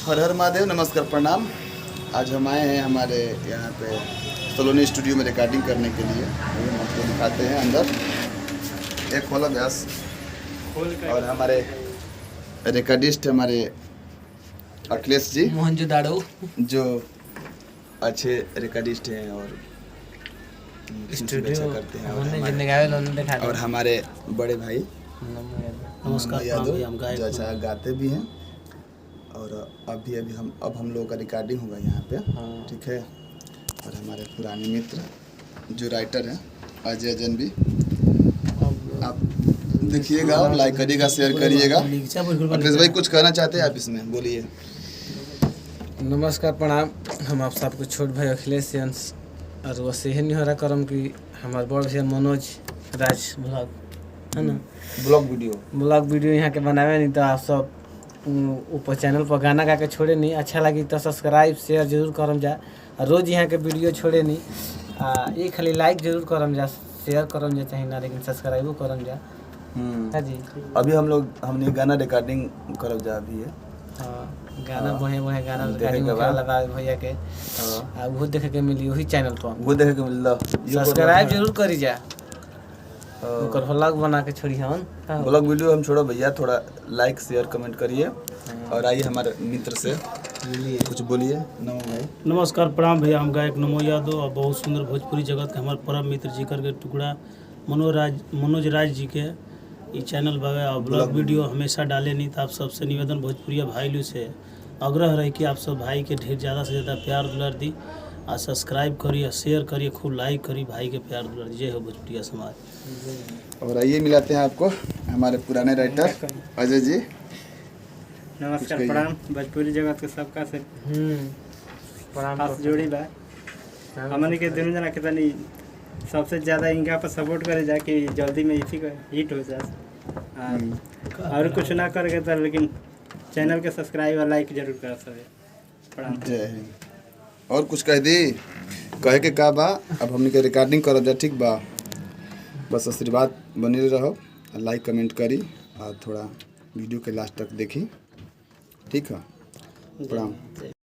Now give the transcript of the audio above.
हर हर महादेव, नमस्कार, प्रणाम। आज हम आए हैं हमारे यहाँ पे सलोनी स्टूडियो में रिकॉर्डिंग करने के लिए। हम आपको दिखाते हैं अंदर एक खोला गैस और हमारे रिकॉर्डिस्ट हमारे अखिलेश जी मोहनजोदाड़ो जो अच्छे रिकॉर्डिस्ट हैं और स्टूडियो करते हैं और हमारे बड़े भाई नमस्कार यादव जो अच्छा गाते भी हैं। और अभी हम लोगों का रिकॉर्डिंग होगा यहाँ पे, ठीक है। और हमारे पुराने मित्र जो राइटर हैं अजय जैन भी, आप देखिएगा, लाइक करिएगा, शेयर करिएगा। अखिलेश भाई कुछ कहना चाहते हैं आप इसमें, बोलिए। नमस्कार प्रणाम। हम आप सबको छोट भाई अखिलेश अंश और वो से नहीं हो रहा करम कि हमारे बड़ भैया मनोज राज ब्लॉग है ना, ब्लॉग वीडियो यहाँ के बनावे नहीं, तो आप सब ऊपर चैनल पर गाना गा के छोड़े नहीं। अच्छा लगी तो सब्सक्राइब शेयर जरूर करम जा। रोज यहाँ के वीडियो छोड़े नहीं, ये खाली लाइक जरूर करम जा, शेयर करम जा चाहे ना, लेकिन सब्सक्राइबो करम जा। हाँ जी, अभी हमने गाना रिकॉर्डिंग करब जा अभी है। हाँ, गाना बहे गाना रिकॉर्डिंग लगा भैया के, वो देखे के मिली वही चैनल पर, वो देखे के मिलला। सब्सक्राइब जरूर करी जा। ओकर व्लॉग बना के छोड़ी हन, व्लॉग वीडियो हम छोड़ो भैया, थोड़ा लाइक शेयर कमेंट करिए। और आइए हमारे मित्र से कुछ बोलिए। नमो भाई। नमस्कार प्रणाम भैया, हम गायक नमो यादव और बहुत सुंदर भोजपुरी जगत के हमारे परम मित्र जिकर के टुकड़ा मनोज राज जी के ये चैनल बावे और ब्लॉग वीडियो हमेशा डाले नहीं। तो आप सबसे निवेदन भोजपुरिया भाई लोग से आग्रह रहे कि आप सब भाई के ढेर ज़्यादा से ज़्यादा प्यार दुलार दी और सब्सक्राइब करिए, शेयर करिए, खूब लाइक करिए, भाई के प्यार दुलार दीजिए हो भोजपुरिया समाज। और आइए मिलाते हैं आपको हमारे पुराने राइटर अजय जी। नमस्कार प्रणाम भोजपुरी जगत के सबका से प्रणाम हाथ जोड़ी बा। हमने के दोनों जना के तनी सबसे ज़्यादा इनका पर सपोर्ट करे जा कि जल्दी में इसी का हिट हो जाए, और कुछ ना करके तो लेकिन चैनल के सब्सक्राइब और लाइक जरूर कर सके। प्रणाम। जय हिंद। और कुछ कह दी कहे के का बा, अब हमने के रिकॉर्डिंग करब जा, ठीक बा। बस आशीर्वाद बने रहो, लाइक कमेंट करी और थोड़ा वीडियो के लास्ट तक देखी, ठीक है। प्रणाम।